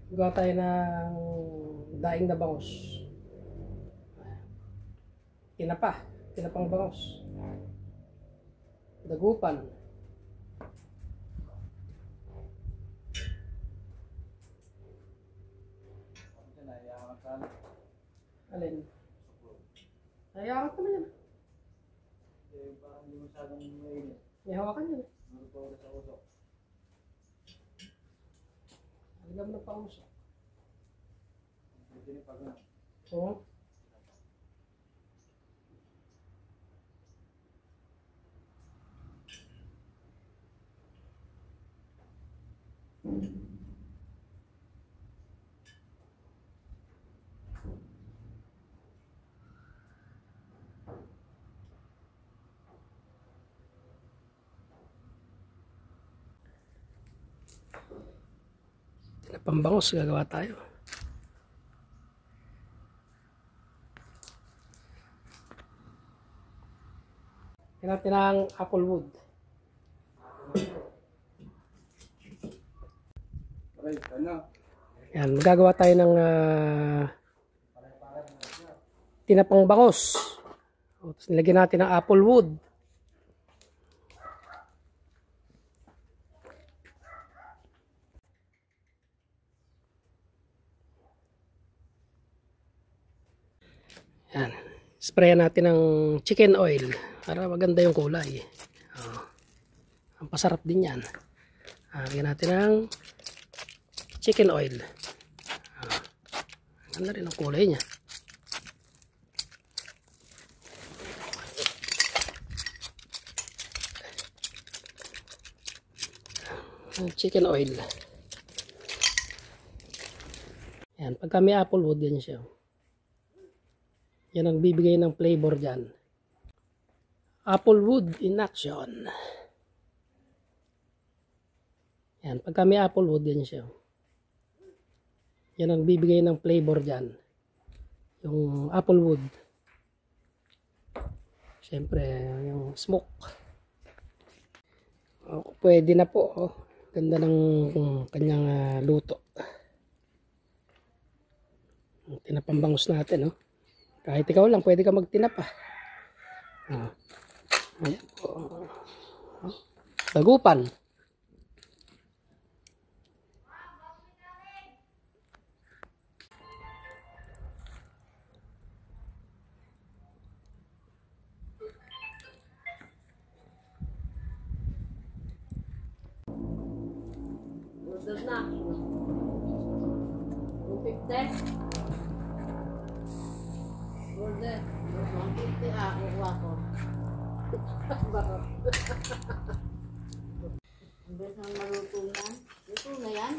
Gawa tayo ng daing na bangus. Tinapang bangus. Dagupan. Alin? Hayaan ka naman yan. May hawakan yan. Aligam na pausok. Oo. Pambangos gagawa tayo. Natin ang apple wood. Yan, magagawa tayo ng tinapang bangos. Tapos nilagyan natin ng apple wood. Yan. Sprayan natin ng chicken oil para maganda yung kulay. Ang pasarap din yan. Lagyan natin ng chicken oil. Ganda rin ang kulay niya. Chicken oil. Yan. Pagka may apple wood, yan siya. Yan ang bibigay ng flavor dyan. Apple wood in action. Yan. Pagka may apple wood, yan siya. Yan ang bibigay ng flavor dyan. Yung apple wood. Siyempre, yung smoke. Pwede na po. Ganda ng kanyang luto. Tinapambangus natin. Kahit ikaw lang, pwede ka magtinapa. Ayan po. Dagupan. Order na. 250. Order. 150 kukuha ko. Barot. Ang beses na maluto na. Luto na yan.